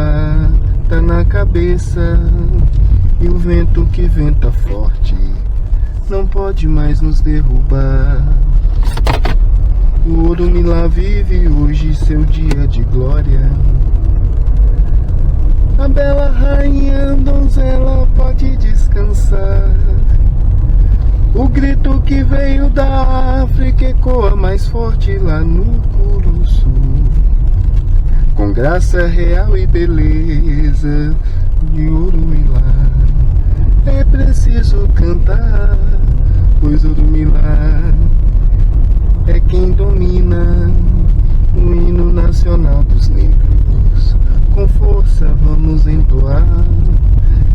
lá, tá na cabeça. E o vento que venta forte não pode mais nos derrubar. O Orumilá vive hoje seu dia de glória. A bela rainha donzela pode descansar. O grito que veio da África ecoa mais forte lá no Curuçu. Com graça real e beleza de Orumilá, é preciso cantar, pois Orumilá é quem domina o hino nacional dos negros. Com força vamos entoar,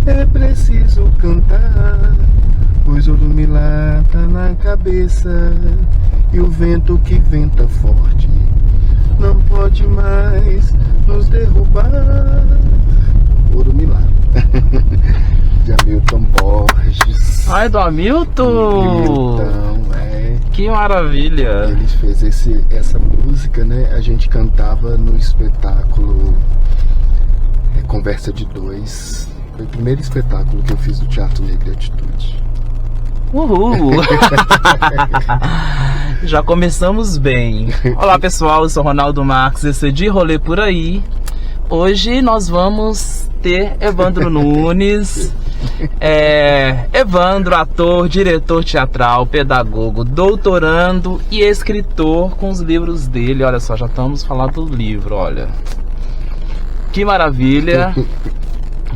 é preciso cantar, pois Orumilá tá na cabeça. E o vento que venta forte não pode mais nos derrubar. Orumilá. De Hamilton Borges. Ai, do Hamilton! Que maravilha! Ele fez essa música, né? A gente cantava no espetáculo Conversa de Dois. Foi o primeiro espetáculo que eu fiz do Teatro Negro e Atitude. Uhul! Já começamos bem. Olá pessoal, eu sou Ronaldo Marques, esse é De Rolê Por Aí. Hoje nós vamos ter Evandro Nunes. Evandro, ator, diretor teatral, pedagogo, doutorando e escritor com os livros dele. Olha só, já estamos falando do livro, olha. Que maravilha.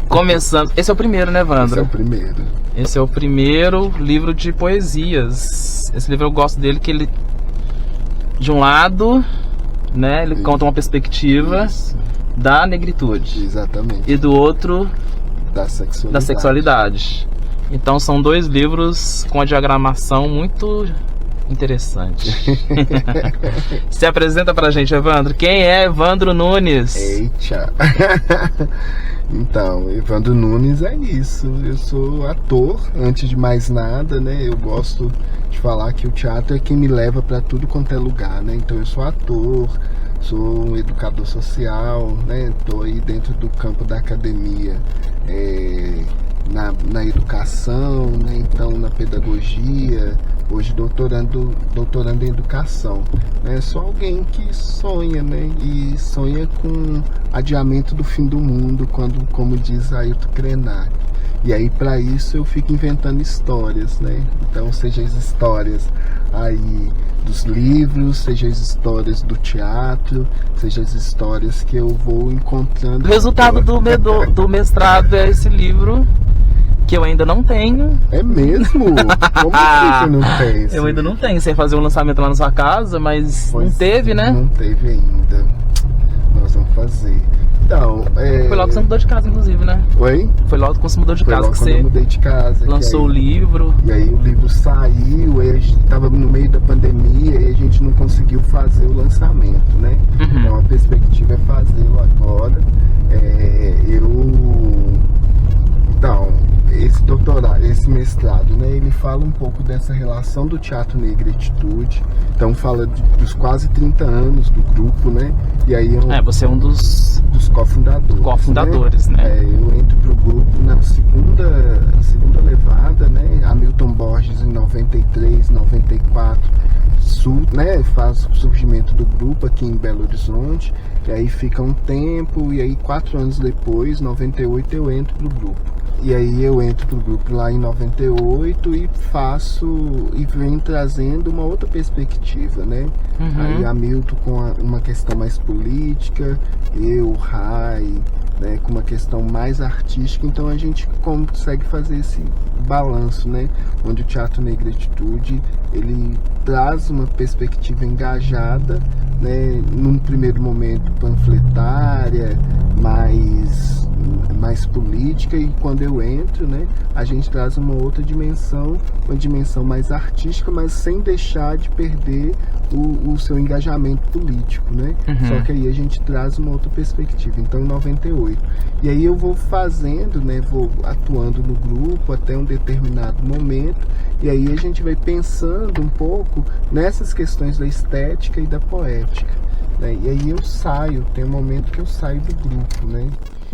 Começando. Esse é o primeiro, né, Evandro? Esse é o primeiro. Esse é o primeiro livro de poesias. Esse livro eu gosto dele, que ele, de um lado, né, ele conta uma perspectiva da negritude. Exatamente. E do outro, da sexualidade. Então são dois livros com a diagramação muito interessante. Se apresenta pra gente, Evandro. Quem é Evandro Nunes? Eita! Então, Evandro Nunes é isso. Eu sou ator, antes de mais nada, né? Eu gosto de falar que o teatro é quem me leva pra tudo quanto é lugar, né? Então eu sou ator, sou um educador social, né? Estou aí dentro do campo da academia, na educação, né? Então na pedagogia, hoje doutorando em educação, né? Sou alguém que sonha, né? E sonha com adiamento do fim do mundo, como diz Ailton Krenak. E aí para isso eu fico inventando histórias, né? Então seja as histórias aí dos livros, seja as histórias do teatro, seja as histórias que eu vou encontrando. O resultado do mestrado é esse livro, que eu ainda não tenho. É mesmo? Como assim que não tem? Eu ainda não tenho, sem fazer um lançamento lá na sua casa, mas não teve, né? Não teve ainda. Nós vamos fazer. Então, foi logo que você mudou de casa, inclusive, né? Oi? Foi logo que você mudou de casa que você eu mudei de casa, lançou o livro. E aí o livro saiu, aí a gente tava no meio da pandemia e a gente não conseguiu fazer o lançamento, né? Uhum. Então a perspectiva é fazê-lo agora. Então, esse doutorado, esse mestrado, né, ele fala um pouco dessa relação do Teatro Negro e Atitude. Então fala dos quase 30 anos do grupo, né? E aí você é um dos cofundadores. Cofundadores, né? Eu entro pro grupo na segunda levada, né? Hamilton Borges em 93, 94, né? Faz o surgimento do grupo aqui em Belo Horizonte. E aí fica um tempo, e aí 4 anos depois, 98, eu entro pro grupo. E aí eu entro pro grupo lá em 98 e venho trazendo uma outra perspectiva, né? Uhum. Aí Hamilton com uma questão mais política, eu, Rai, né, com uma questão mais artística. Então a gente consegue fazer esse balanço, né? Onde o Teatro Negro e Atitude, ele traz uma perspectiva engajada, né? Num primeiro momento panfletária, mais política, e quando eu entro, né, a gente traz uma outra dimensão, uma dimensão mais artística, mas sem deixar de perder o seu engajamento político, né? Uhum. Só que aí a gente traz uma outra perspectiva. Então em 98. E aí eu vou fazendo, né, vou atuando no grupo até um determinado momento, e aí a gente vai pensando um pouco nessas questões da estética e da poética, né? E aí eu saio, tem um momento que eu saio do grupo, né?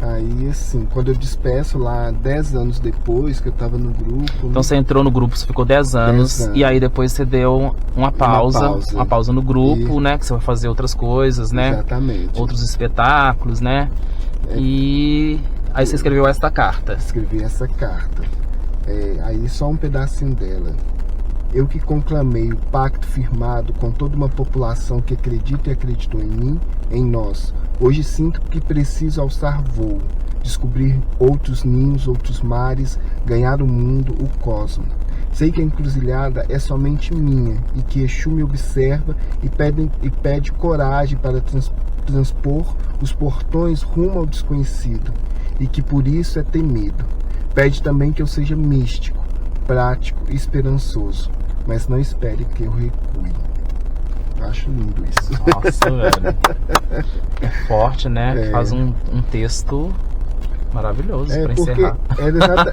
Aí, assim, quando eu despeço lá 10 anos depois que eu tava no grupo... Então você entrou no grupo, você ficou 10 anos, 10 anos. E aí depois você deu uma pausa no grupo, né? Que você vai fazer outras coisas, né? Exatamente. Outros espetáculos, né? E aí você escreveu esta carta. Escrevi essa carta. Aí só um pedacinho dela. Eu que conclamei o pacto firmado com toda uma população que acredita e acreditou em mim, em nós. Hoje sinto que preciso alçar voo, descobrir outros ninhos, outros mares, ganhar o mundo, o cosmo. Sei que a encruzilhada é somente minha e que Exu me observa e pede coragem para transpor os portões rumo ao desconhecido e que por isso é temido. Pede também que eu seja místico, prático e esperançoso, mas não espere que eu recue. Eu acho lindo isso. Nossa, velho. É forte, né? Faz um texto maravilhoso para encerrar.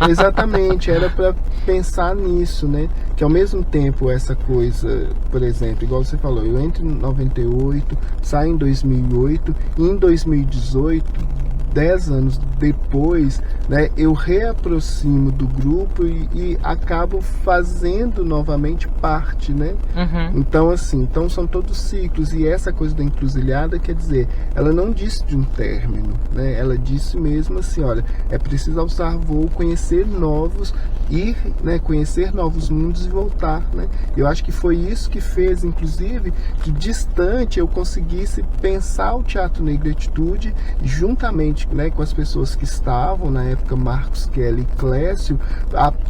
Exatamente, era para pensar nisso, né? Que ao mesmo tempo essa coisa, por exemplo, igual você falou, eu entro em 98, saio em 2008 e em 2018, 10 anos depois, né, eu reaproximo do grupo e acabo fazendo novamente parte, né? Então, assim, são todos ciclos. E essa coisa da encruzilhada, quer dizer, ela não disse de um término, né? Ela disse mesmo assim, olha, é preciso alçar voo, conhecer novos, ir, né, conhecer novos mundos e voltar, né? Eu acho que foi isso que fez, inclusive, que distante eu conseguisse pensar o Teatro Negritude juntamente, né, com as pessoas que estavam na época, Marcos, Kelly e Clécio,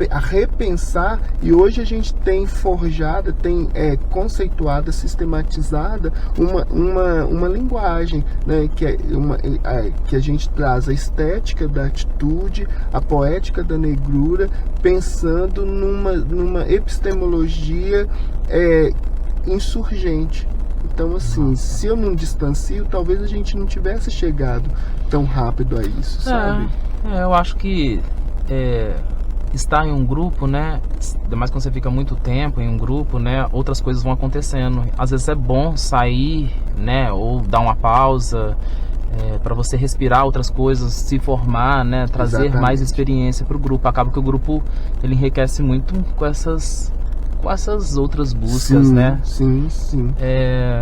a repensar, e hoje a gente tem forjada, tem conceituada, sistematizada uma linguagem, né, que a gente traz a estética da atitude, a poética da negrura, pensando numa epistemologia insurgente. Então, assim, se eu não distancio, talvez a gente não tivesse chegado tão rápido a isso, sabe? Eu acho que estar em um grupo, né, ainda mais quando você fica muito tempo em um grupo, né, outras coisas vão acontecendo. Às vezes é bom sair, né, ou dar uma pausa, para você respirar outras coisas, se formar, né, trazer mais experiência para o grupo. Acaba que o grupo, ele enriquece muito com essas outras buscas, né? Sim.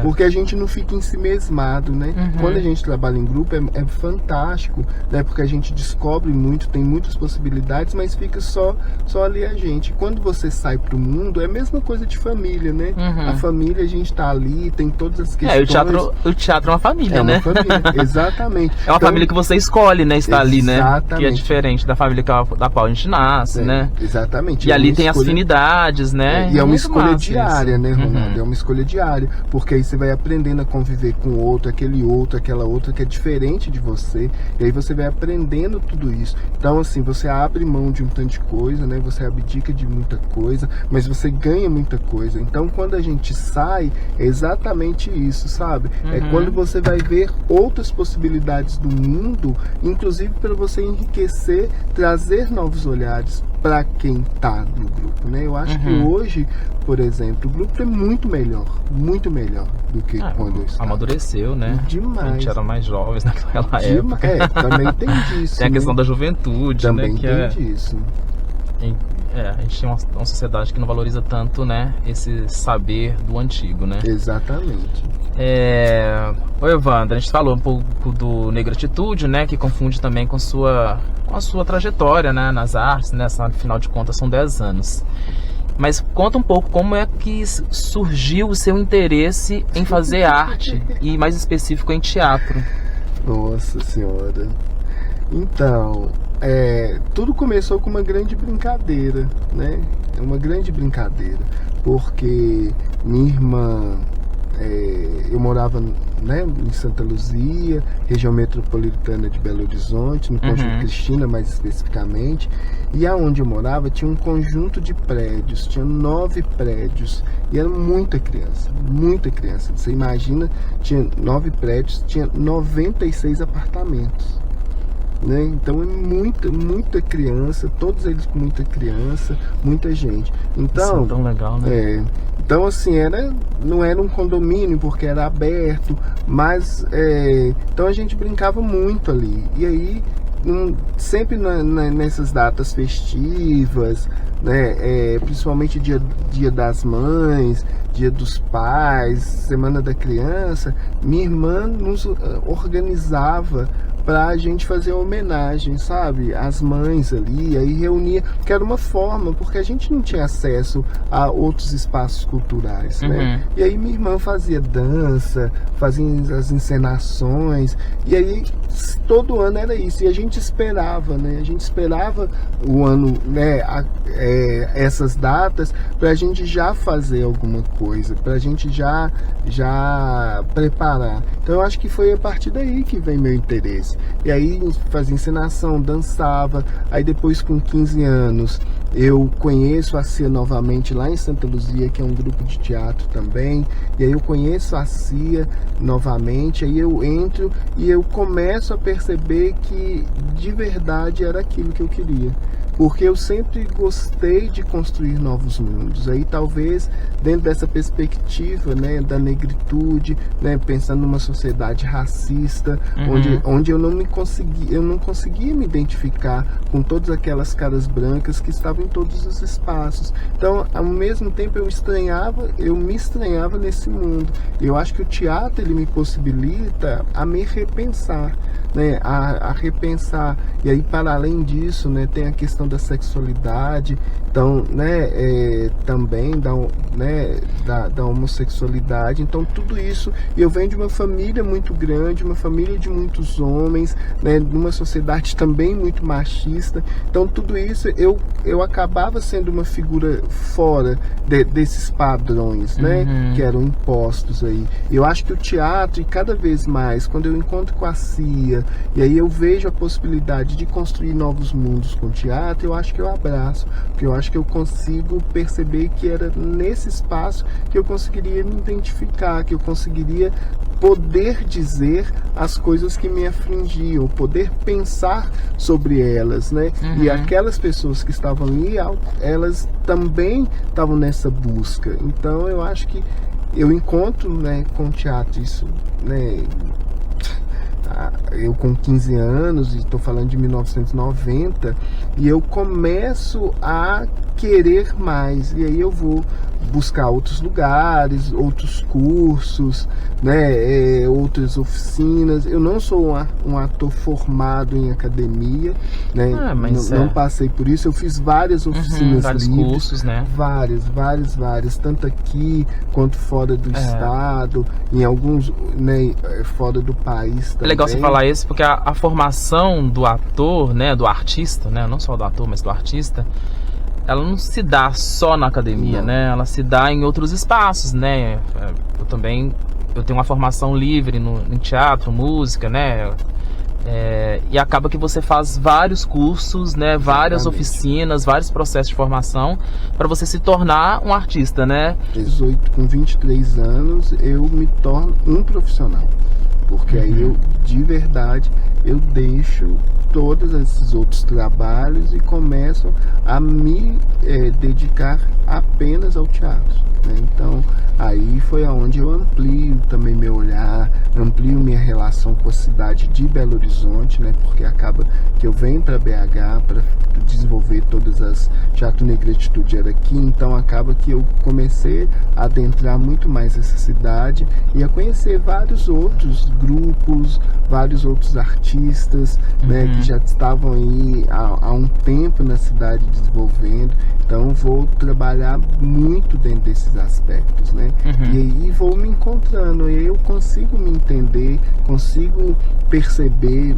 Porque a gente não fica ensimesmado, né? Quando a gente trabalha em grupo é fantástico, né? Porque a gente descobre muito, tem muitas possibilidades, mas fica só ali a gente. Quando você sai pro mundo, é a mesma coisa de família, né? A família, a gente tá ali, tem todas as questões. O teatro é uma família, né? É uma família, exatamente. É uma família que você escolhe, né? Estar ali, né? Exatamente. Que é diferente da família da qual a gente nasce, né? Exatamente. E ali tem as afinidades, né? E é uma escolha diária, isso, né, Ronaldo? É uma escolha diária, porque aí você vai aprendendo a conviver com o outro, aquela outra que é diferente de você, e aí você vai aprendendo tudo isso. Então, assim, você abre mão de um tanto de coisa, né? Você abdica de muita coisa, mas você ganha muita coisa. Então, quando a gente sai, é exatamente isso, sabe? É quando você vai ver outras possibilidades do mundo, inclusive para você enriquecer, trazer novos olhares para quem tá no grupo, né? Eu acho que hoje, por exemplo, o grupo é muito melhor do que quando eu estava. Amadureceu, né? Demais. A gente era mais jovens naquela época. Também tem disso. Tem a questão da juventude, também, né? Também tem disso. A gente tem uma sociedade que não valoriza tanto, né, esse saber do antigo, né? Exatamente. Oi, Evandro, a gente falou um pouco do Negritude, né, que confunde também com a sua trajetória, né, nas artes, né, afinal de contas são 10 anos. Mas conta um pouco como é que surgiu o seu interesse em fazer arte e mais específico em teatro. Nossa Senhora. Então, tudo começou com uma grande brincadeira, né? Uma grande brincadeira, porque minha irmã, eu morava, né, em Santa Luzia, região metropolitana de Belo Horizonte, no Conjunto Cristina mais especificamente, e aonde eu morava tinha um conjunto de prédios, tinha 9 prédios, e era muita criança, você imagina, tinha 9 prédios, tinha 96 apartamentos. Né? Então é muita criança, todos eles com muita criança, muita gente. Então, isso é tão legal, né? Então, assim, não era um condomínio porque era aberto, mas então a gente brincava muito ali. E aí sempre nessas datas festivas, né, principalmente dia das Mães, Dia dos Pais, Semana da Criança, minha irmã nos organizava pra gente fazer homenagem, sabe, às mães ali, aí reunia, que era uma forma, porque a gente não tinha acesso a outros espaços culturais, né? E aí minha irmã fazia dança, fazia as encenações, e aí todo ano era isso, e a gente esperava, né? A gente esperava o ano, né, essas datas, pra gente já fazer alguma coisa, pra gente já preparar. Então eu acho que foi a partir daí que vem meu interesse. E aí fazia encenação, dançava, aí depois com 15 anos eu conheço a Cia novamente lá em Santa Luzia, que é um grupo de teatro também, e aí eu conheço a Cia novamente, aí eu entro e eu começo a perceber que de verdade era aquilo que eu queria. Porque eu sempre gostei de construir novos mundos. Aí talvez dentro dessa perspectiva, né, da negritude, né, pensando numa sociedade racista, onde eu não conseguia me identificar com todas aquelas caras brancas que estavam em todos os espaços. Então, ao mesmo tempo eu me estranhava nesse mundo. Eu acho que o teatro ele me possibilita a me repensar, né, a repensar. E aí, para além disso, né, tem a questão da sexualidade, então, né, também da homossexualidade. Então tudo isso, eu venho de uma família muito grande, uma família de muitos homens, né, numa sociedade também muito machista. Então tudo isso eu acabava sendo uma figura fora desses padrões, né, que eram impostos aí. Eu acho que o teatro, e cada vez mais quando eu encontro com a Cia, e aí eu vejo a possibilidade de construir novos mundos com o teatro, eu acho que eu abraço, porque eu acho que eu consigo perceber que era nesse espaço que eu conseguiria me identificar, que eu conseguiria poder dizer as coisas que me afligiam, poder pensar sobre elas, né? E aquelas pessoas que estavam ali, elas também estavam nessa busca. Então eu acho que eu encontro, né, com o teatro isso, né? Eu com 15 anos, e estou falando de 1990, e eu começo a querer mais, e aí eu vou buscar outros lugares, outros cursos, né, outras oficinas. Eu não sou um ator formado em academia, né, não passei por isso. Eu fiz várias oficinas vários livres, cursos, né? Várias, tanto aqui quanto fora do estado, em alguns, né, fora do país também. É legal você falar isso, porque a formação do ator, né, do artista, né, não só do ator, mas do artista, ela não se dá só na academia, né? Ela se dá em outros espaços, né? Eu tenho uma formação livre em teatro, música, né? E acaba que você faz vários cursos, né? Várias oficinas, vários processos de formação para você se tornar um artista, né? Com 23 anos eu me torno um profissional, porque aí eu, de verdade, eu deixo todos esses outros trabalhos e começo a me dedicar apenas ao teatro, né? Então aí foi aonde eu amplio também meu olhar, amplio minha relação com a cidade de Belo Horizonte, né? Porque acaba que eu venho para BH para desenvolver todas as Teatro Negritude era aqui, então acaba que eu comecei a adentrar muito mais essa cidade e a conhecer vários outros grupos, vários outros artistas, né, que já estavam aí há um tempo na cidade desenvolvendo. Então vou trabalhar muito dentro desses aspectos, né? E aí vou me encontrando, e aí eu consigo me entender, consigo perceber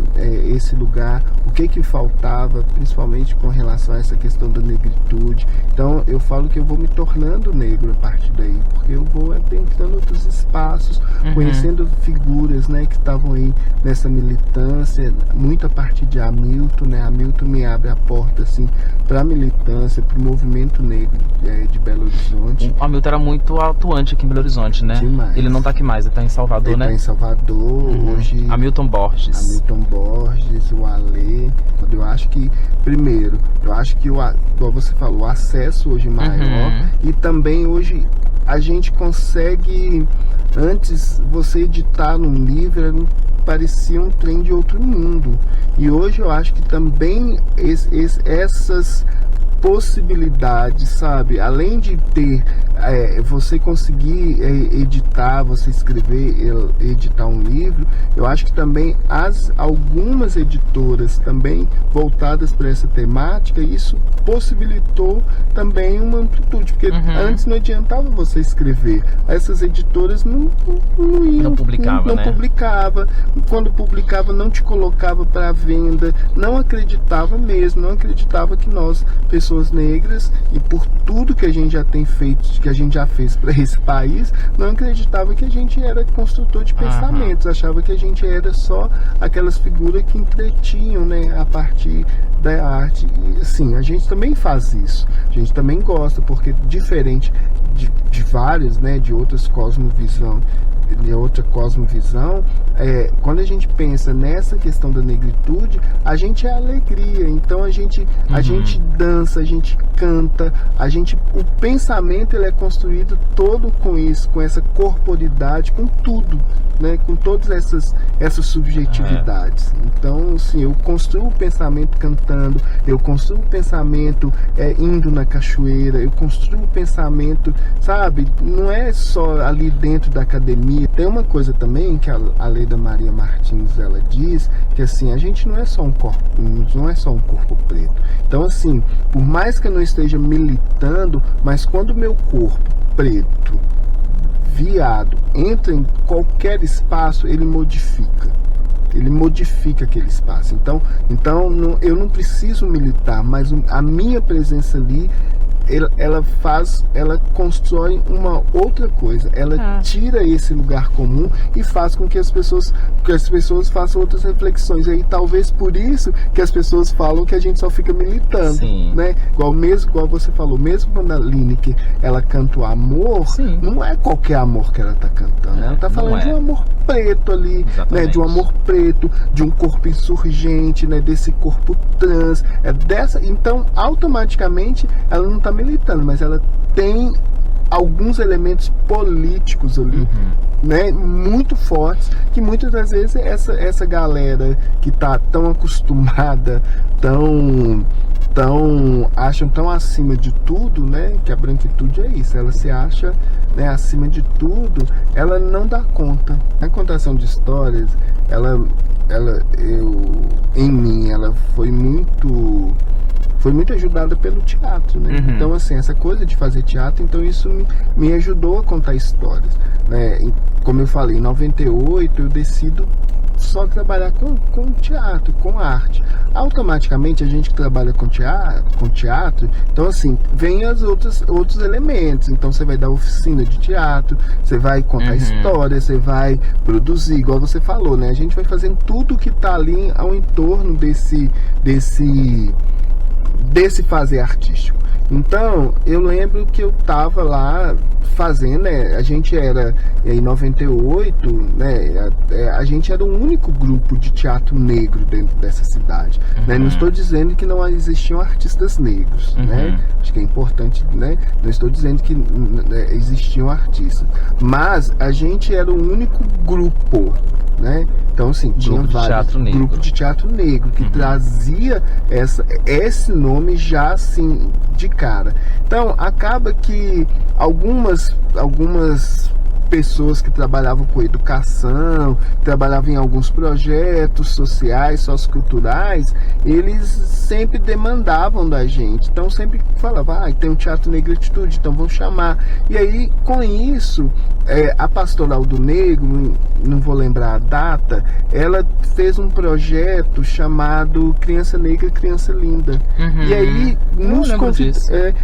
esse lugar, o que faltava, principalmente com relação a essa questão da negritude. Então eu falo que eu vou me tornando negro a partir daí, porque eu vou adentrando outros espaços, conhecendo figuras, né, que estavam aí nessa militância, muito a partir de Hamilton, né? Hamilton me abre a porta assim para a militância, para o movimento negro de Belo Horizonte. O Hamilton era muito atuante aqui em Belo Horizonte, né? Demais. Ele não tá aqui mais, ele tá em Salvador, né? Ele tá em Salvador, hoje. Hamilton Borges, o Alê. Eu acho que, primeiro, como você falou, o acesso hoje maior, e também hoje a gente consegue... Antes, você editar um livro parecia um trem de outro mundo. E hoje eu acho que também essas possibilidades, sabe? Além de ter você conseguir editar, você escrever, editar um livro, eu acho que também algumas editoras também voltadas para essa temática, isso possibilitou também uma amplitude, porque antes não adiantava você escrever, essas editoras não publicava, né? Publicava, quando publicava não te colocava para venda, não acreditava mesmo, não acreditava que nós, pessoas negras, e por tudo que a gente já tem feito, que a gente já fez para esse país, não acreditava que a gente era construtor de pensamentos, achava que a gente era só aquelas figuras que entretinham, né, a partir da arte. E assim, a gente também faz isso, a gente também gosta, porque diferente de várias, né, de outras cosmovisões, quando a gente pensa nessa questão da negritude, a gente é alegria, então a gente dança, a gente canta, o pensamento ele é construído todo com isso, com essa corporidade, com tudo, né, com todas essas subjetividades. Então, assim, eu construo o pensamento cantando, eu construo o pensamento indo na cachoeira, eu construo o pensamento, sabe, não é só ali dentro da academia. Tem uma coisa também que a Leda Maria Martins, ela diz, que assim, a gente não é só um corpo preto. Então, assim, por mais que eu não esteja militando, mas quando o meu corpo preto, viado, entra em qualquer espaço, ele modifica aquele espaço. Então eu não preciso militar, mas a minha presença ali, ela constrói uma outra coisa, ela tira esse lugar comum e faz com que as pessoas façam outras reflexões. E aí talvez por isso que as pessoas falam que a gente só fica militando. Sim. Né? Igual você falou, mesmo quando a Lineker ela canta o amor, sim, não é qualquer amor que ela tá cantando, ela tá falando de um amor preto ali, né, de um amor preto, de um corpo insurgente, né, desse corpo trans, então automaticamente ela não tá militando, mas ela tem alguns elementos políticos ali, né, muito fortes, que muitas das vezes essa galera que tá tão acostumada, acham tão acima de tudo, né, que a branquitude é isso, ela se acha, né, acima de tudo, ela não dá conta. A contação de histórias, em mim, ela foi muito ajudada pelo teatro, né? Então, assim, essa coisa de fazer teatro, então isso me ajudou a contar histórias, né? E, como eu falei, em 98 eu decido só trabalhar com teatro, com arte. Automaticamente a gente que trabalha com teatro, então assim, vem os outros elementos. Então você vai dar oficina de teatro, você vai contar história, você vai produzir, igual você falou, né? A gente vai fazendo tudo que tá ali ao entorno desse fazer artístico. Então, eu lembro que eu tava lá fazendo, né, a gente era, em 98, né, a gente era o único grupo de teatro negro dentro dessa cidade, né? Não estou dizendo que não existiam artistas negros, né? Acho que é importante, né? Não estou dizendo que existiam artistas, mas a gente era o único grupo, né? Então, assim, tinha vários grupos de teatro negro que trazia esse nome já assim de cara. Então, acaba que algumas pessoas que trabalhavam com educação, trabalhavam em alguns projetos sociais, socioculturais, eles sempre demandavam da gente. Então sempre falavam, tem um Teatro Negritude, então vamos chamar. E aí, com isso, a Pastoral do Negro, não vou lembrar a data, ela fez um projeto chamado Criança Negra, Criança Linda. E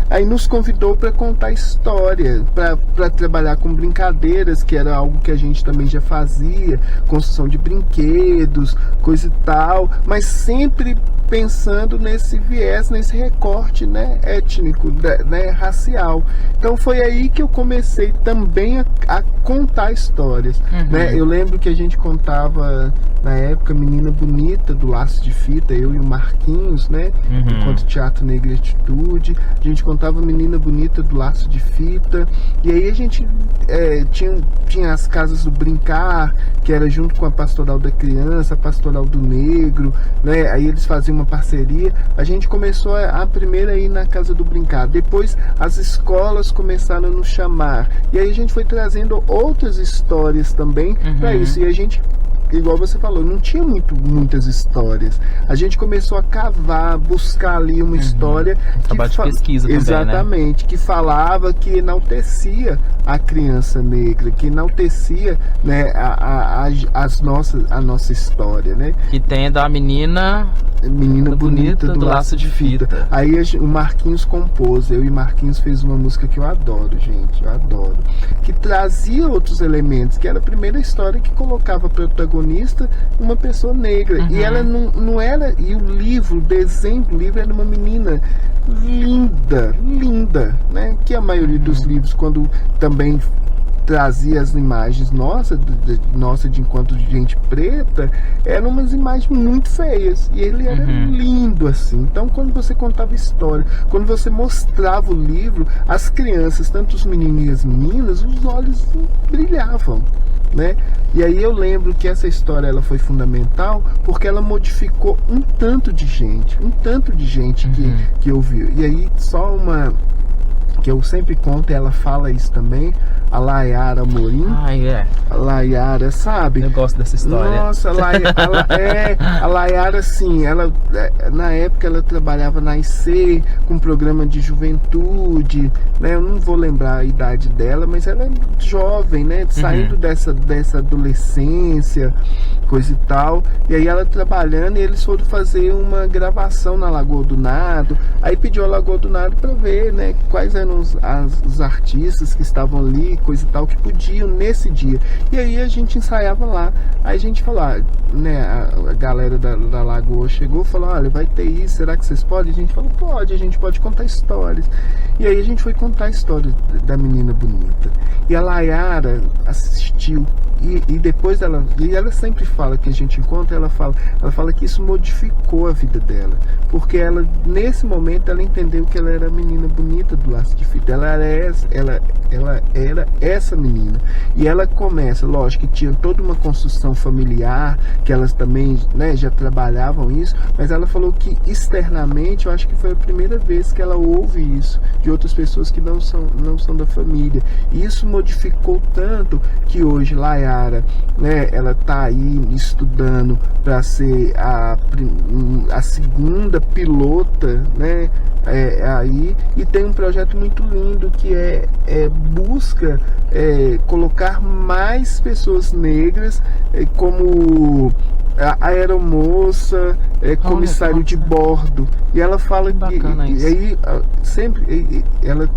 aí nos convidou para contar história, para trabalhar com brincadeiras, que era algo que a gente também já fazia, construção de brinquedos, coisa e tal, mas sempre pensando nesse viés, nesse recorte, né, étnico, né, racial. Então foi aí que eu comecei também a contar histórias, né? Eu lembro que a gente contava na época Menina Bonita do Laço de Fita, eu e o Marquinhos, né, enquanto Teatro Negra e Atitude, a gente contava Menina Bonita do Laço de Fita, e aí a gente tinha as casas do Brincar, que era junto com a Pastoral da Criança, a Pastoral do Negro, né? Aí eles faziam uma parceria. A gente começou a primeira a ir na Casa do Brincar. Depois as escolas começaram a nos chamar. E aí a gente foi trazendo outras histórias também para isso. E a gente, igual você falou, não tinha muitas histórias. A gente começou a cavar, buscar ali uma história. Trabalho de pesquisa também, exatamente, né? Que falava, que enaltecia a criança negra, que enaltecia, né, a nossa história, né? Que tem da Menina Bonita do Laço de Fita. Aí o Marquinhos compôs, eu e Marquinhos fez uma música que eu adoro, gente, eu adoro. Que trazia outros elementos, que era a primeira história que colocava protagonista uma pessoa negra. E ela não era, e o livro, o desenho do livro era uma menina linda, né? Que a maioria dos livros, quando também trazia as imagens nossa de enquanto gente preta, eram umas imagens muito feias, e ele era lindo assim. Então quando você contava história, quando você mostrava o livro, as crianças, tanto os meninos e as meninas, os olhos brilhavam, né? E aí eu lembro que essa história ela foi fundamental porque ela modificou um tanto de gente que ouviu. E aí só uma que eu sempre conto, e ela fala isso também, a Layara Amorim. A Layara, sabe? Eu gosto dessa história. Nossa, a Layara, assim, ela, na época ela trabalhava na IC, com programa de juventude, né? Eu não vou lembrar a idade dela, mas ela é jovem, né? Saindo dessa adolescência, coisa e tal. E aí ela trabalhando, e eles foram fazer uma gravação na Lagoa do Nado. Aí pediu a Lagoa do Nado para ver, né, quais eram os artistas que estavam ali, coisa e tal, que podiam nesse dia. E aí a gente ensaiava lá. Aí a gente falou, né, a galera da Lagoa chegou e falou, olha, vai ter isso, será que vocês podem? A gente falou, pode, a gente pode contar histórias. E aí a gente foi contar a história da Menina Bonita. E a Layara assistiu. E depois ela sempre fala, que a gente encontra, ela fala que isso modificou a vida dela, porque ela, nesse momento, ela entendeu que ela era a menina bonita do Laço de Fita. Ela era essa menina. E ela começa, lógico que tinha toda uma construção familiar, que elas também, né, já trabalhavam isso, mas ela falou que externamente, eu acho que foi a primeira vez que ela ouve isso de outras pessoas que não são da família. E isso modificou tanto que hoje Layara, né, ela tá aí estudando para ser a segunda pilota, né, aí, e tem um projeto muito lindo que busca colocar mais pessoas negras como a aeromoça, comissário de bordo. E ela fala que aí sempre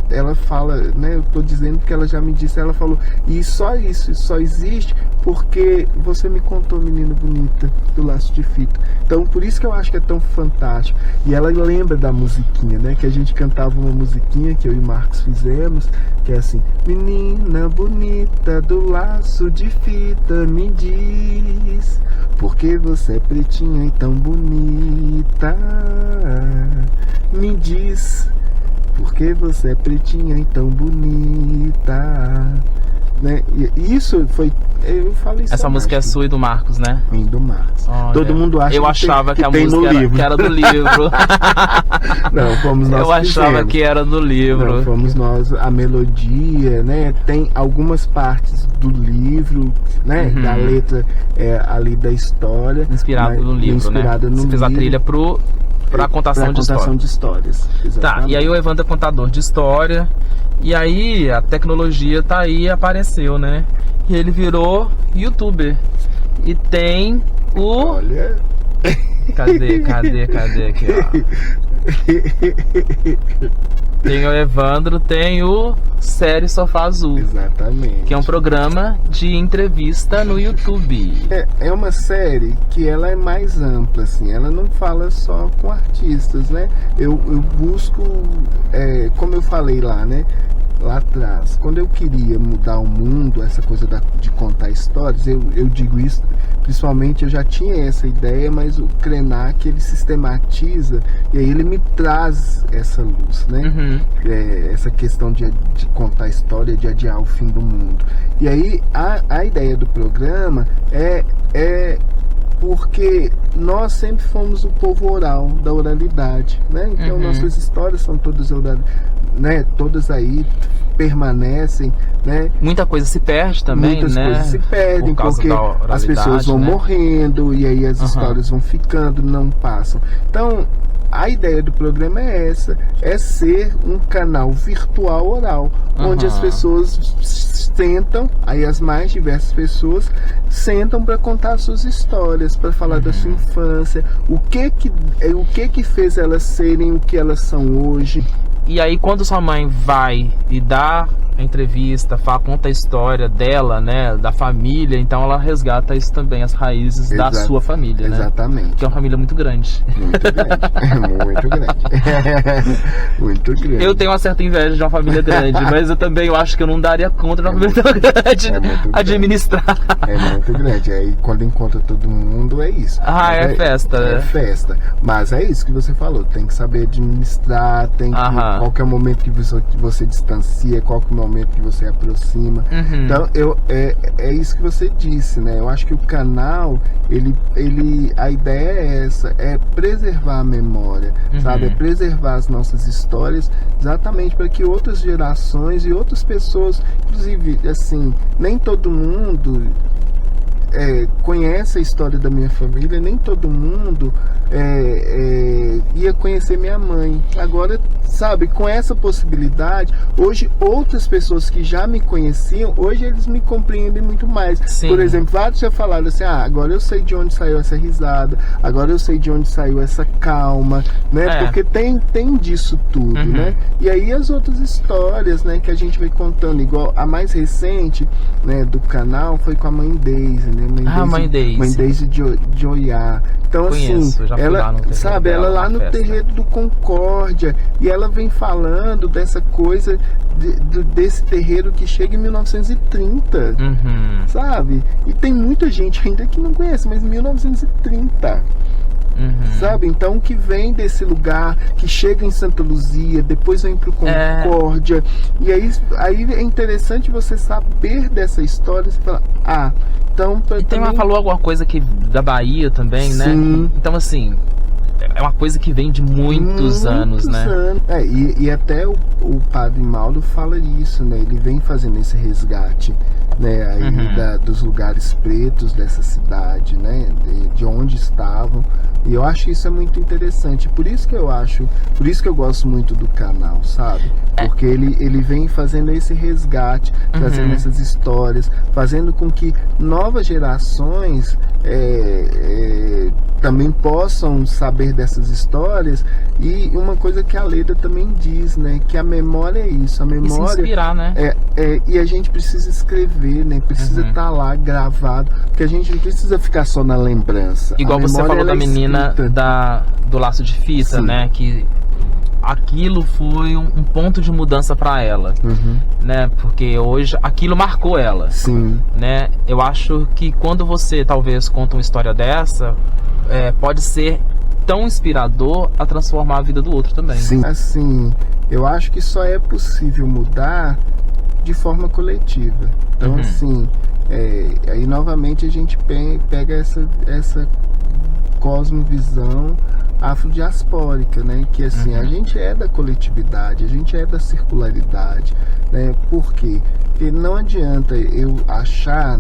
ela fala, né, eu tô dizendo que ela já me disse, ela falou, e só isso só existe porque você me contou, Menina Bonita do Laço de Fita. Então por isso que eu acho que é tão fantástico. E ela lembra da musiquinha, né, que a gente cantava uma musiquinha que eu e o Marcos fizemos, que é assim: Menina bonita do laço de fita, me diz, porque você é pretinha e tão bonita. Me diz, porque você é pretinha e tão bonita, né? E isso foi, eu falo isso. Essa música é sua e do Marcos, né? Sim, do Marcos. Olha, todo mundo acha eu achava que a música que era do livro. Não, fomos nós. Eu achava que era do livro. Não, fomos nós. A melodia, né? Tem algumas partes do livro, né? Da letra ali da história. Inspirado no livro, inspirada, né? Você fez a trilha pra contação de histórias. Exatamente. Tá, e aí o Evandro é contador de história. E aí a tecnologia tá aí, apareceu, né? E ele virou youtuber. E tem o... Olha... Cadê aqui, ó? Tem o Evandro, tem o Série Sofá Azul. Exatamente. Que é um programa de entrevista no YouTube. É uma série que ela é mais ampla, assim. Ela não fala só com artistas, né? Eu busco, como eu falei lá, né? Lá atrás, quando eu queria mudar o mundo, essa coisa de contar histórias, eu digo isso, principalmente eu já tinha essa ideia, mas o Krenak, ele sistematiza e aí ele me traz essa luz, né? Uhum. Essa questão de contar história, de adiar o fim do mundo. E aí a ideia do programa é porque nós sempre fomos o povo oral, da oralidade, né? Então nossas histórias são todas orais, né? Todas aí permanecem, né? Muita coisa se perde também, muitas né? Coisas se perdem porque as pessoas vão morrendo e aí as histórias vão ficando, não passam. Então a ideia do programa é essa, é ser um canal virtual oral, onde as pessoas sentam, aí as mais diversas pessoas sentam para contar suas histórias, para falar da sua infância, o que fez elas serem o que elas são hoje. E aí quando sua mãe vai e dá a entrevista, conta a história dela, né, da família, então ela resgata isso também, as raízes da sua família, né? Exatamente. Que é uma família muito grande. Muito grande. Muito grande. Muito grande. Eu tenho uma certa inveja de uma família grande, mas eu também acho que eu não daria conta de uma família tão grande administrar. É muito grande. Aí quando encontra todo mundo é isso. É festa, né? É festa. Mas é isso que você falou, tem que saber administrar, tem que qual que é o momento que você distancia, qual que é o momento que você aproxima. Então é isso que você disse, né? Eu acho que o canal, a ideia é essa, é preservar a memória, sabe? É preservar as nossas histórias, exatamente para que outras gerações e outras pessoas, inclusive, assim, nem todo mundo conhece a história da minha família, nem todo mundo ia conhecer minha mãe. Agora, sabe, com essa possibilidade, hoje outras pessoas que já me conheciam, hoje eles me compreendem muito mais. Sim. Por exemplo, vários já falaram assim, agora eu sei de onde saiu essa risada, agora eu sei de onde saiu essa calma, né? Porque tem disso tudo, né? E aí as outras histórias, né, que a gente vai contando, igual a mais recente, né, do canal foi com a mãe Daisy, né? Mãe Daisy de Oiá. Então, conheço, assim, ela, sabe, ela lá no terreiro do Concórdia, e ela vem falando dessa coisa desse terreiro que chega em 1930, sabe? E tem muita gente ainda que não conhece, mas 1930. Sabe? Então, que vem desse lugar, que chega em Santa Luzia, depois vem pro Concórdia. E aí é interessante você saber dessa história. Você fala, então... E também falou alguma coisa que da Bahia também, né? Então, assim, é uma coisa que vem de muitos anos, né? E até o Padre Mauro fala isso, né? Ele vem fazendo esse resgate, né? Aí dos lugares pretos dessa cidade, né? De onde estavam. E eu acho isso é muito interessante. Por isso que eu gosto muito do canal, sabe? Porque ele vem fazendo esse resgate, trazendo essas histórias, fazendo com que novas gerações também possam saber dessas histórias. E uma coisa que a Leda também diz, né? Que a memória é isso. A memória, e se inspirar, né? E a gente precisa escrever, né? Precisa estar lá gravado. Porque a gente não precisa ficar só na lembrança. Igual você falou da menina do laço de fita, né? Que aquilo foi um ponto de mudança para ela, né? Porque hoje aquilo marcou ela, né? Eu acho que quando você talvez conta uma história dessa, pode ser tão inspirador a transformar a vida do outro também. Assim, eu acho que só é possível mudar de forma coletiva. Então, assim, aí novamente a gente pega essa cosmovisão afrodiaspórica, né? Que assim, a gente é da coletividade, a gente é da circularidade, né? Por quê? Porque não adianta eu achar,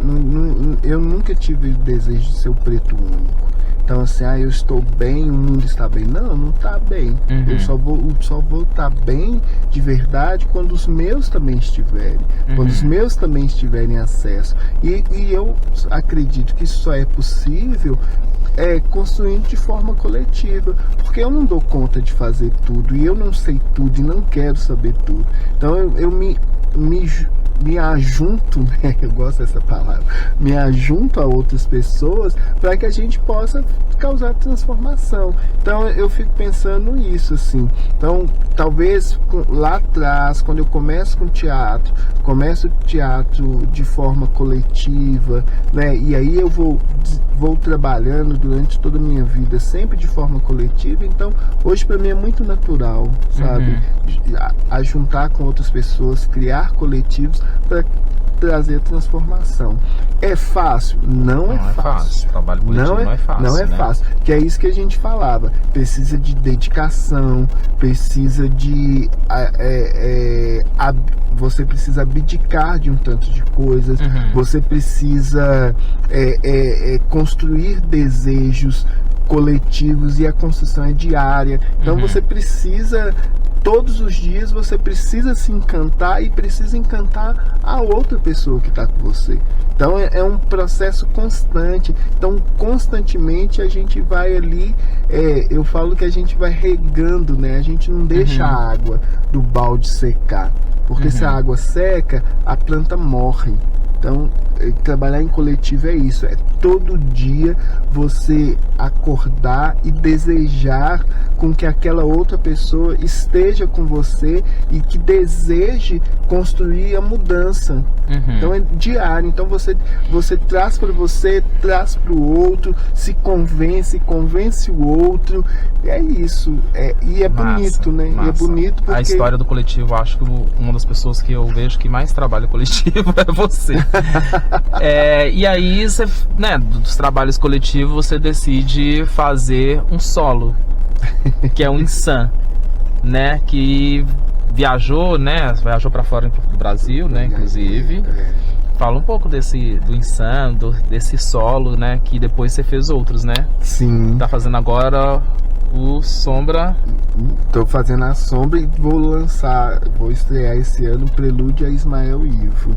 eu nunca tive o desejo de ser o preto único. Então assim, eu estou bem, o mundo está bem. Não está bem. Eu só vou estar bem de verdade quando os meus também estiverem. Quando os meus também estiverem em acesso. E eu acredito que isso só é possível construindo de forma coletiva, porque eu não dou conta de fazer tudo, e eu não sei tudo, e não quero saber tudo. Então eu me ajunto, né? Eu gosto dessa palavra, me ajunto a outras pessoas para que a gente possa causar transformação. Então eu fico pensando nisso, assim. Então talvez lá atrás, quando eu começo com teatro, começo o teatro de forma coletiva, né? E aí eu vou trabalhando durante toda a minha vida sempre de forma coletiva. Então hoje para mim é muito natural, sabe? Ajuntar com outras pessoas, criar coletivos para trazer transformação. É fácil? Não é fácil. Trabalho coletivo não é fácil. Não é fácil. Que é isso que a gente falava. Precisa de dedicação, precisa de você precisa abdicar de um tanto de coisas, você precisa construir desejos coletivos, e a construção é diária. Então você precisa, todos os dias você precisa se encantar, e precisa encantar a outra pessoa que está com você. Então é um processo constante. Então constantemente a gente vai ali, eu falo que a gente vai regando, né? A gente não deixa a água do balde secar, porque se a água seca, a planta morre. Então trabalhar em coletivo é isso, é todo dia você acordar e desejar com que aquela outra pessoa esteja com você e que deseje construir a mudança. Então é diário. Então você traz para você, traz para o outro, se convence o outro. É isso. E é bonito, né? E é bonito porque... A história do coletivo, acho que uma das pessoas que eu vejo que mais trabalha coletivo é você. E aí, você, né, dos trabalhos coletivos, você decide fazer um solo, que é o Insan, né? Que viajou para fora do Brasil, né? Inclusive. Fala um pouco do Insan, desse solo, né? Que depois você fez outros, né? Sim. Tá fazendo agora o Sombra. Tô fazendo a Sombra e vou estrear esse ano o Prelúdio a Ismael Ivo.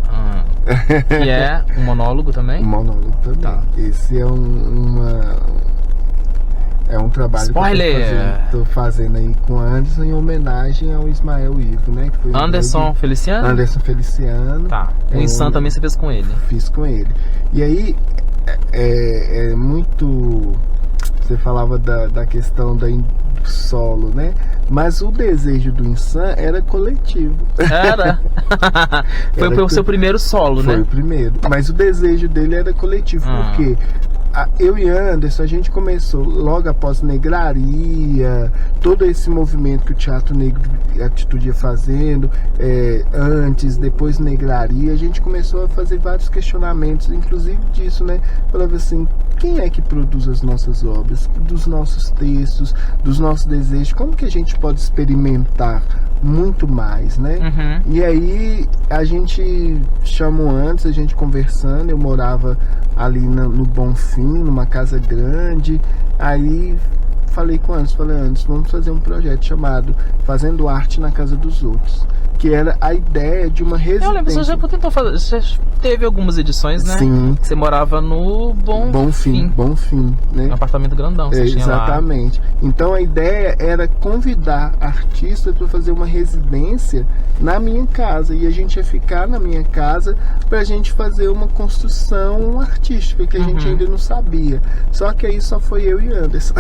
Que é um monólogo também? Um monólogo também. Tá. Esse é um trabalho Spoiler! Que eu tô fazendo aí com a Anderson em homenagem ao Ismael Ivo, né? Que foi Anderson Feliciano? Anderson Feliciano. Tá. O Insan também você fez com ele? Fiz com ele. E aí é muito... Você falava da questão do solo, né? Mas o desejo do Insan era coletivo. Era? Foi o seu primeiro solo, né? Foi o primeiro. Mas o desejo dele era coletivo, porque eu e Anderson, a gente começou logo após Negraria, todo esse movimento que o Teatro Negro Atitude ia fazendo, antes, depois Negraria, a gente começou a fazer vários questionamentos, inclusive disso, né? Falava assim, quem é que produz as nossas obras, dos nossos textos, dos nossos desejos? Como que a gente pode experimentar muito mais, né? E aí a gente chamou antes, a gente conversando, eu morava ali no Bonfim, numa casa grande, aí falei com Anderson, vamos fazer um projeto chamado Fazendo Arte na Casa dos Outros, que era a ideia de uma residência. Eu lembro, você já tentou fazer, você teve algumas edições, né? Sim. Você morava no Bonfim, né? Um apartamento grandão, você tinha lá. Exatamente. Então a ideia era convidar artistas para fazer uma residência na minha casa, e a gente ia ficar na minha casa pra gente fazer uma construção artística que a gente ainda não sabia. Só que aí só foi eu e Anderson.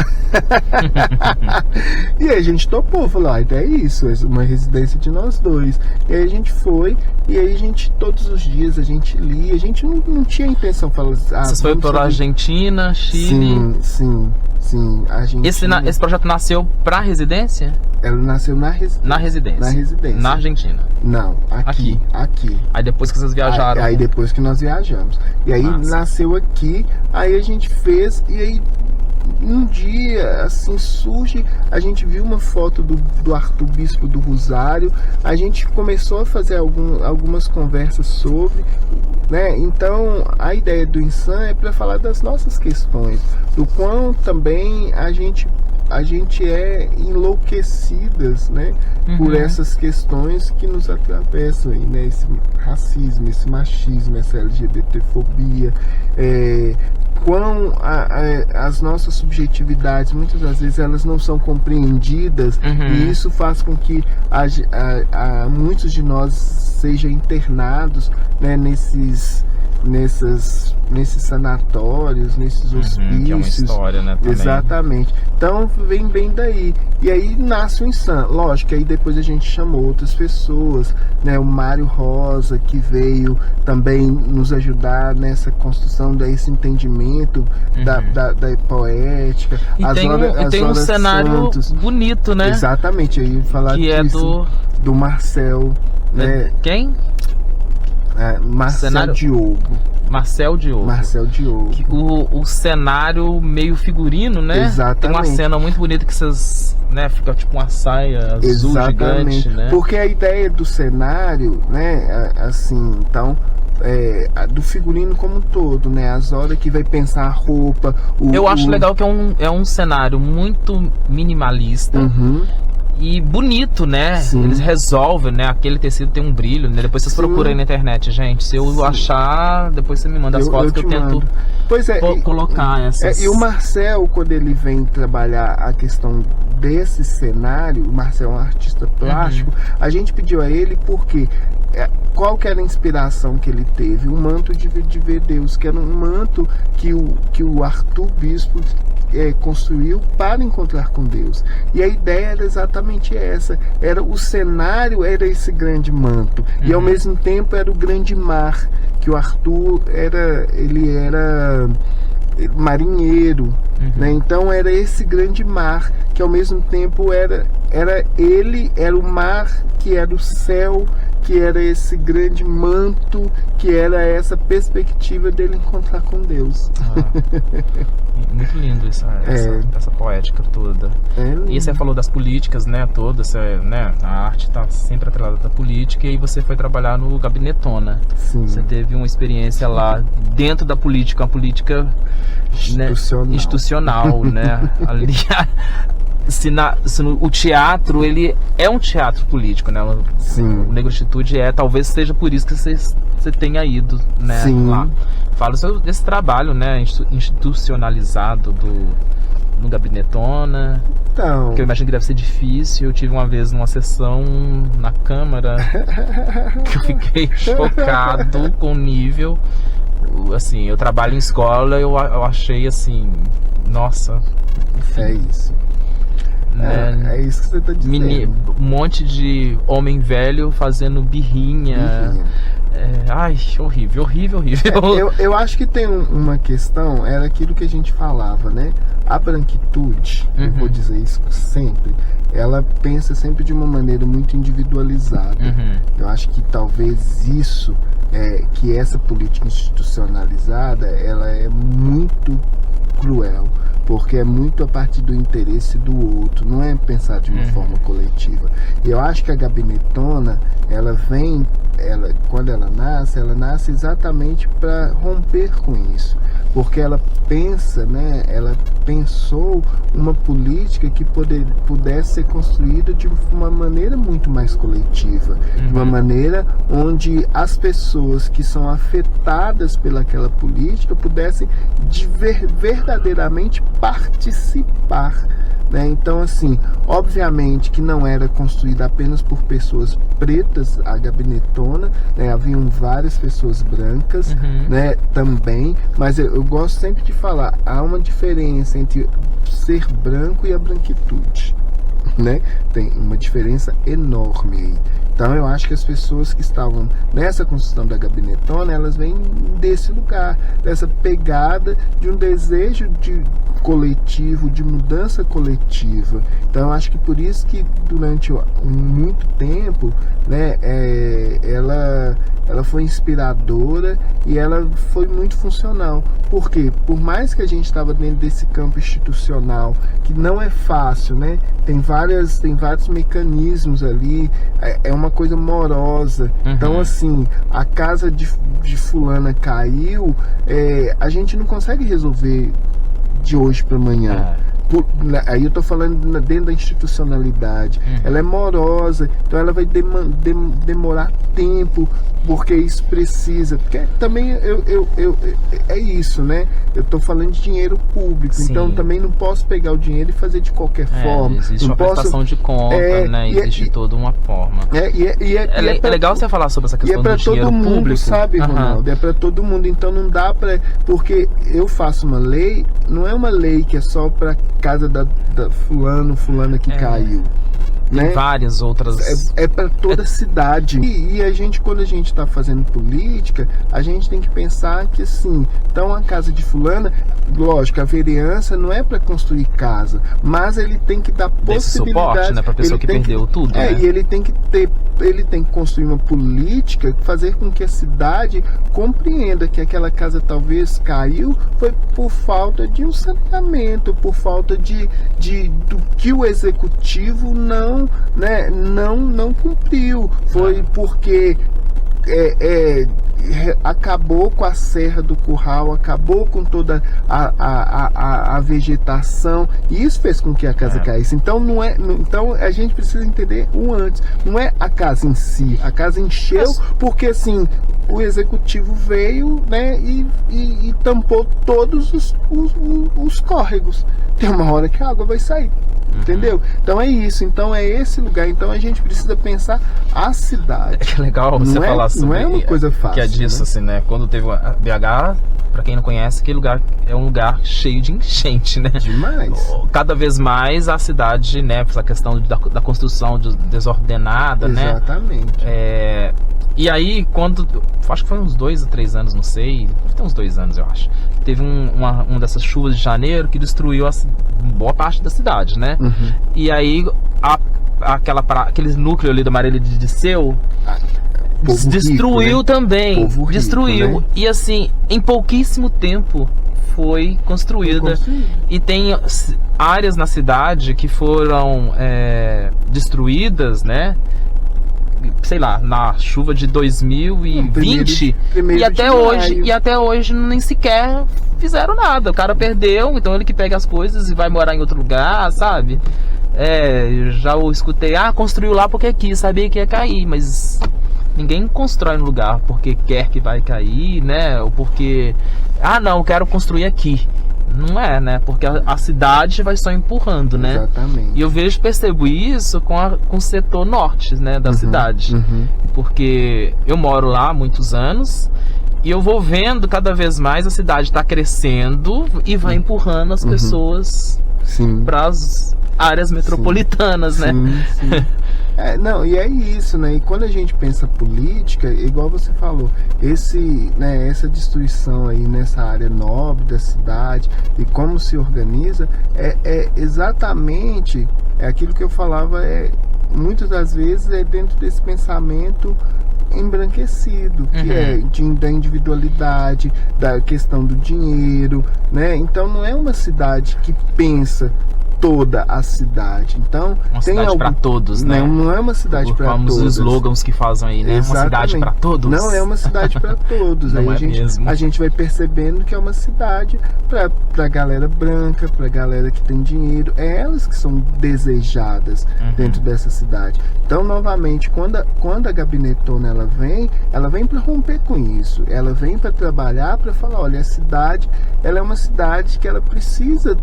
E aí a gente topou, falou, é isso, é uma residência de nós dois. E aí a gente foi, e aí a gente, todos os dias a gente lia, a gente não tinha intenção de falar Vocês foram para Argentina, Chile? Sim, Argentina. Esse projeto nasceu pra residência? Ela nasceu na residência. Na residência. Na Argentina? Não, aqui. Aí depois que vocês viajaram? Aí depois que nós viajamos. E aí nasceu aqui, aí a gente fez, e aí um dia, assim, surge, a gente viu uma foto do arcebispo do Rosário, a gente começou a fazer algumas conversas sobre, né? Então, a ideia do Insan é para falar das nossas questões, do quão também a gente é enlouquecidas, né, por essas questões que nos atravessam aí, né, esse racismo, esse machismo, essa LGBTfobia, quão as nossas subjetividades, muitas das vezes, elas não são compreendidas, e isso faz com que muitos de nós sejam internados, né, nesses sanatórios, nesses hospícios. Que é uma história, né, também. Exatamente. Então vem bem daí. E aí nasce o Insan. Lógico que aí depois a gente chamou outras pessoas, né? O Mário Rosa, que veio também nos ajudar nessa construção desse entendimento da poética. E tem um cenário bonito, né? Exatamente. Aí falar que disso, do Marcel, né? Quem? Marcel Diogo. Marcel Diogo. O cenário meio figurino, né? Exatamente. Tem uma cena muito bonita que vocês, né, fica tipo uma saia azul gigante, né? Porque a ideia do cenário, né, assim, então, do figurino como um todo, né? As horas que vai pensar a roupa. Eu acho legal que é um cenário muito minimalista. E bonito, né? Sim. Eles resolvem, né? Aquele tecido tem um brilho, né? Depois vocês procuram aí na internet, gente. Se eu achar, depois você me manda as fotos que eu tento colocar essas. E o Marcel, quando ele vem trabalhar a questão desse cenário, o Marcel é um artista plástico, a gente pediu a ele porque qual que era a inspiração que ele teve? O manto de ver Deus, que era um manto que o arcebispo construiu para encontrar com Deus. E a ideia era exatamente essa. O cenário era esse grande manto. E ao mesmo tempo era o grande mar, que o Arthur era marinheiro, né? Então era esse grande mar, que ao mesmo tempo era o mar, que era o céu, que era esse grande manto, que era essa perspectiva dele encontrar com Deus. Muito lindo essa poética toda. E você falou das políticas, né, todas, né, a arte está sempre atrelada da política, e aí você foi trabalhar no Gabinetona. Sim. Você teve uma experiência lá dentro da política, uma política institucional, né? Ali, o teatro, ele é um teatro político, né? Sim. O Negritude talvez seja por isso que você tenha ido, né? Sim. Lá. Fala desse trabalho, né, institucionalizado no Gabinetona. Então, que eu imagino que deve ser difícil. Eu tive uma vez numa sessão na Câmara que eu fiquei chocado com o nível. Assim, eu trabalho em escola, eu achei assim, nossa, enfim. É isso. Né? É isso que você está dizendo. Um monte de homem velho fazendo birrinha. Ai, horrível. Eu acho que tem uma questão, era aquilo que a gente falava, né? A branquitude, eu vou dizer isso sempre, ela pensa sempre de uma maneira muito individualizada. Eu acho que talvez isso, que essa política institucionalizada, ela é muito cruel, porque é muito a partir do interesse do outro, não é pensar de uma forma coletiva. E eu acho que a Gabinetona, quando ela nasce exatamente para romper com isso, porque ela pensa, né, ela pensou uma política que pudesse ser construída de uma maneira muito mais coletiva, de uma maneira onde as pessoas que são afetadas pelaquela política pudessem verdadeiramente participar, né? Então, assim, obviamente que não era construída apenas por pessoas pretas, a Gabinetona, né? Haviam várias pessoas brancas, né, também, mas eu gosto sempre de falar, há uma diferença entre ser branco e a branquitude, né? Tem uma diferença enorme aí. Então eu acho que as pessoas que estavam nessa construção da Gabinetona, elas vêm desse lugar, dessa pegada de um desejo de coletivo, de mudança coletiva. Então eu acho que por isso que durante muito tempo, né, ela foi inspiradora e ela foi muito funcional. Por quê? Por mais que a gente estava dentro desse campo institucional, que não é fácil, né? Tem vários mecanismos ali, é uma coisa morosa. Então, assim, a casa de fulana caiu, a gente não consegue resolver de hoje para amanhã. Aí eu tô falando dentro da institucionalidade. Ela é morosa, então ela vai demorar tempo, porque isso precisa. Porque também é isso, né? Eu tô falando de dinheiro público, Sim. Então também não posso pegar o dinheiro e fazer de qualquer forma. Existe não uma prestação de conta, né? Existe toda uma forma. É legal você falar sobre essa questão do dinheiro público. É para todo mundo, sabe, Ronaldo? É para todo mundo. Então não dá para... Porque eu faço uma lei, não é uma lei que é só para casa da fulana que caiu. Tem, né? Várias outras... É para toda a cidade. E a gente, quando a gente está fazendo política, a gente tem que pensar que, assim, então a casa de fulana, lógico, a vereança não é para construir casa, mas ele tem que dar possibilidade... suporte, né, para a pessoa que perdeu tudo, né? E ele tem que construir uma política, fazer com que a cidade compreenda que aquela casa talvez caiu, foi por falta de um saneamento, por falta do que o executivo não cumpriu. Foi porque acabou com a Serra do Curral, acabou com toda a vegetação, e isso fez com que a casa caísse. Então então a gente precisa entender o antes. Não é a casa em si, a casa encheu porque assim o executivo veio, né, e tampou todos os córregos. Tem uma hora que a água vai sair. Entendeu? Então é isso, então é esse lugar. Então a gente precisa pensar a cidade. É legal você falar sobre... Não é uma coisa fácil. Que é disso, né? Assim, né? Quando teve a BH, pra quem não conhece, aquele lugar é um lugar cheio de enchente, né? Demais. Cada vez mais a cidade, né? Essa questão da construção desordenada, Exatamente. né? E aí, acho que foi uns 2 ou 3 anos, não sei, tem uns 2 anos eu acho, teve uma dessas chuvas de janeiro que destruiu boa parte da cidade, né? E aí aquele núcleo ali da Marília de Disseu destruiu, né? Também. Destruiu, né? E assim, em pouquíssimo tempo foi construída. E tem áreas na cidade que foram destruídas, né? Sei lá, na chuva de 2020 e até hoje nem sequer fizeram nada. O cara perdeu, então ele que pega as coisas e vai morar em outro lugar, sabe? Já o escutei, construiu lá porque quis, sabia que ia cair, mas ninguém constrói no lugar porque quer que vai cair, né? Ou porque, não, quero construir aqui. Não é, né? Porque a cidade vai só empurrando, né? Exatamente. E eu percebo isso com o setor norte, né, da cidade. Porque eu moro lá há muitos anos e eu vou vendo cada vez mais a cidade está crescendo e vai empurrando as pessoas para as áreas metropolitanas, né? Sim. E é isso, né? E quando a gente pensa política, igual você falou, essa destruição aí nessa área nobre da cidade e como se organiza, é exatamente aquilo que eu falava, muitas das vezes é dentro desse pensamento embranquecido, que da individualidade, da questão do dinheiro, né? Então não é uma cidade que pensa toda a cidade. Então, uma cidade para todos, né? Não é uma cidade para todos. Os slogans que fazem aí, né? Exatamente. Uma cidade para todos. Não é uma cidade para todos. Aí a gente vai percebendo que é uma cidade para galera branca, para galera que tem dinheiro. É elas que são desejadas dentro dessa cidade. Então, novamente, quando a Gabinetona ela vem para romper com isso. Ela vem para trabalhar, para falar, olha, a cidade, ela é uma cidade que ela precisa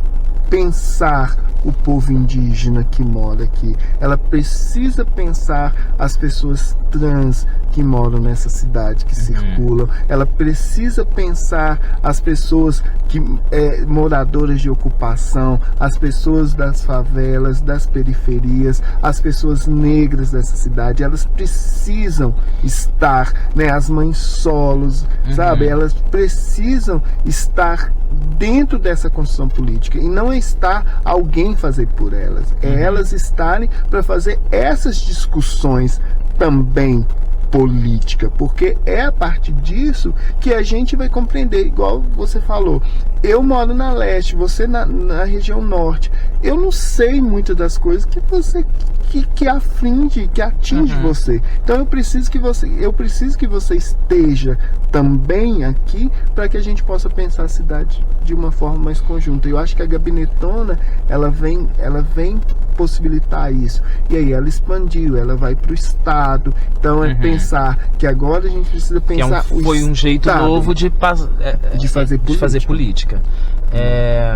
pensar o povo indígena que mora aqui. Ela precisa pensar as pessoas trans que moram nessa cidade, que circulam. Ela precisa pensar as pessoas que moradoras de ocupação, as pessoas das favelas, das periferias, as pessoas negras dessa cidade. Elas precisam estar, né, as mães solos, sabe? Elas precisam estar dentro dessa construção política, e não está alguém fazer por elas. É elas estarem para fazer essas discussões também política, porque é a partir disso que a gente vai compreender, igual você falou, eu moro na leste, você na região norte, eu não sei muitas das coisas que você que aflige, que atinge você. Então eu preciso que você esteja também aqui para que a gente possa pensar a cidade de uma forma mais conjunta. Eu acho que a Gabinetona, ela vem possibilitar isso. E aí ela expandiu, ela vai para o estado. Então é pensar que agora a gente precisa pensar foi um jeito novo de fazer política.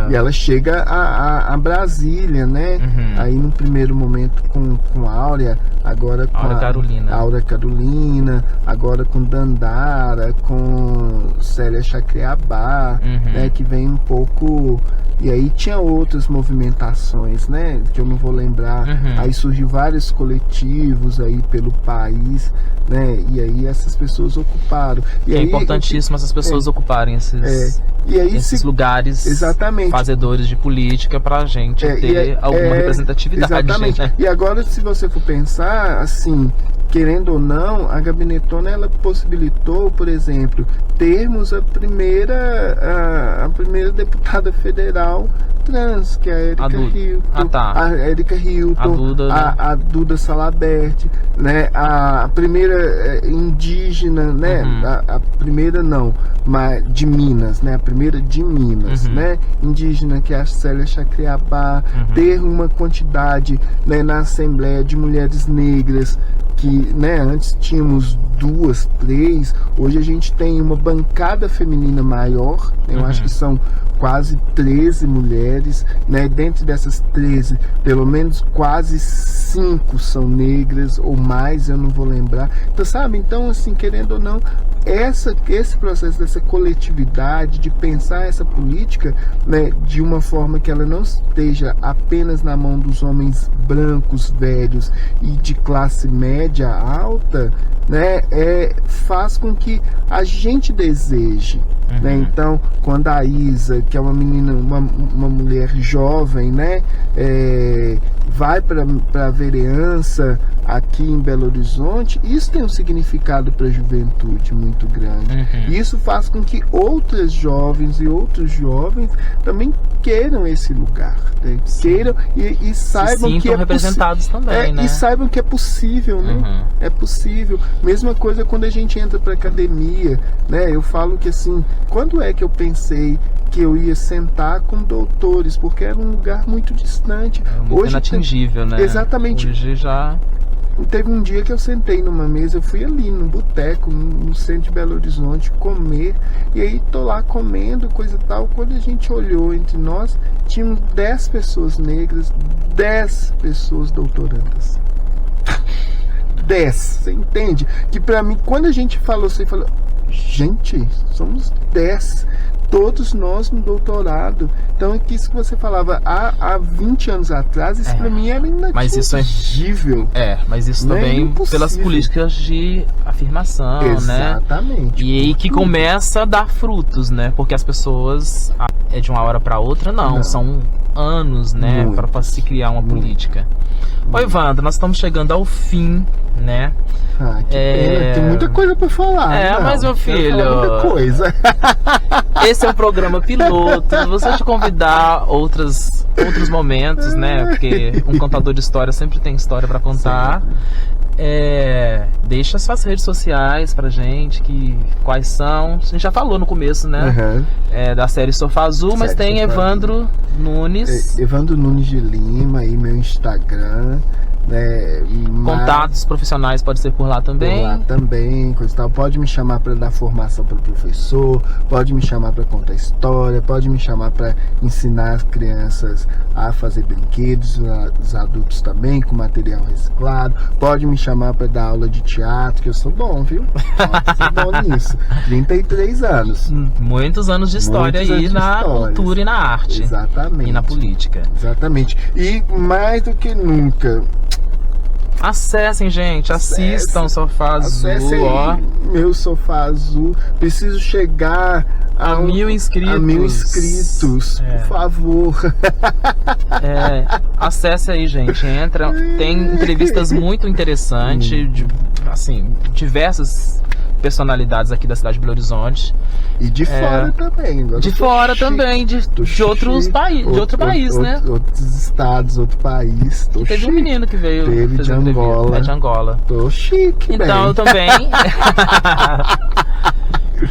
E ela chega a Brasília, né? Aí no primeiro momento com a Áurea, agora com a Áurea Carolina, agora com Dandara, com Célia Chacriabá, né? Que vem um pouco... E aí tinha outras movimentações, né? Que eu não vou lembrar. Aí surgiu vários coletivos aí pelo país, né? E aí essas pessoas ocuparam. E aí, importantíssimo essas pessoas ocuparem esses lugares, exatamente, fazedores de política, pra gente ter alguma representatividade. Exatamente. Né? E agora, se você for pensar, assim, querendo ou não, a Gabinetona, ela possibilitou, por exemplo, termos a primeira deputada federal trans, que é a Érica Hilton, a Érica Hilton, a Duda Salabert, né? A primeira indígena, né? A primeira não, mas de Minas, né? A primeira de Minas, né? Indígena, que é a Célia Chacriabá, ter uma quantidade, né, na Assembleia de mulheres negras, que, né, antes tínhamos 2, 3, hoje a gente tem uma bancada feminina maior, né, eu acho que são quase 13 mulheres, né, dentro dessas 13, pelo menos quase 5 são negras, ou mais, eu não vou lembrar. Então, sabe, então, assim, querendo ou não, esse processo dessa coletividade, de pensar essa política, né, de uma forma que ela não esteja apenas na mão dos homens brancos, velhos e de classe média alta, né, faz com que a gente deseje. Né? Então, quando a Isa, que é uma menina, uma mulher jovem, né, vai para a vereança aqui em Belo Horizonte, isso tem um significado para a juventude muito grande. E isso faz com que outras jovens e outros jovens também queiram esse lugar, né? Queiram e saibam que é representados também, né? E saibam que é possível, né? É possível. Mesma coisa quando a gente entra para academia, né? Eu falo que assim, quando é que eu pensei que eu ia sentar com doutores, porque era um lugar muito distante. Hoje inatingível, né? Exatamente. Hoje já... Teve um dia que eu sentei numa mesa, eu fui ali num boteco, no centro de Belo Horizonte, comer, e aí tô lá comendo, coisa e tal. Quando a gente olhou entre nós, tinham 10 pessoas negras, 10 pessoas doutorandas. 10, você entende? Que pra mim, quando a gente falou, você falou, gente, somos 10. Todos nós no doutorado. Então, é que isso que você falava há 20 anos atrás, isso pra mim era inatingível. Mas isso também pelas políticas de afirmação, exatamente, né? E aí que começa a dar frutos, né? Porque as pessoas, de uma hora para outra, não. São anos, né? Para se criar uma política. Oi, Wanda, nós estamos chegando ao fim, né? Tem muita coisa pra falar. Mas meu filho, muita coisa. Esse é um programa piloto. Você te convidar outros momentos, né? Porque um contador de história sempre tem história pra contar. Deixa suas redes sociais pra gente, quais são. A gente já falou no começo, né? Da série Sofá Azul, mas tem Evandro Nunes. Evandro Nunes de Lima, e meu Instagram. Contatos profissionais pode ser por lá também. Por lá também, coisa e tal. Pode me chamar para dar formação para o professor, pode me chamar para contar história, pode me chamar para ensinar as crianças a fazer brinquedos, os adultos também, com material reciclado. Pode me chamar para dar aula de teatro, que eu sou bom, viu? Sou bom nisso. 33 anos. Muitos anos de história aí na cultura e na arte. Exatamente. E na política. Exatamente. E mais do que nunca, acessem, gente, assistam Sofá Azul, ó. Meu Sofá Azul. Preciso chegar a 1000 inscritos. A 1000 inscritos, por favor. Acesse aí, gente. Entra. Tem entrevistas muito interessantes, assim, diversas personalidades aqui da cidade de Belo Horizonte. E de fora também. De fora também, de outros países, de outro país, né? Outros estados, outro país. E teve um menino que veio. Teve de Angola. De Angola. Tô chique, então eu também.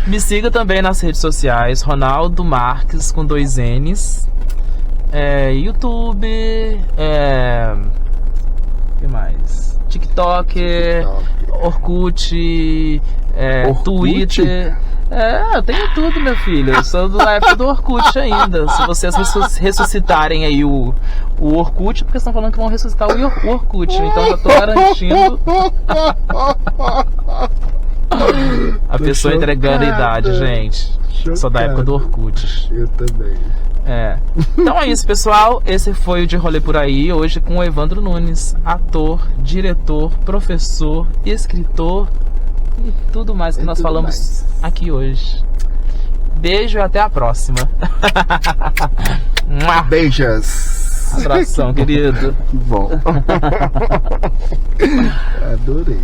Me siga também nas redes sociais, Ronaldo Marques com 2 N's. YouTube. O que mais? TikTok. Orkut. Twitter. Eu tenho tudo, meu filho. Eu sou da época do Orkut ainda. Se vocês ressuscitarem aí o Orkut, porque estão falando que vão ressuscitar o Orkut. Então já tô garantindo. A pessoa entregando a idade, gente. Sou da época do Orkut. Eu também. Então é isso, pessoal. Esse foi o De Rolê Por Aí. Hoje com o Evandro Nunes, ator, diretor, professor, escritor e tudo mais que nós falamos aqui hoje. Beijo e até a próxima. Beijos. Abração, querido. Bom. Adorei.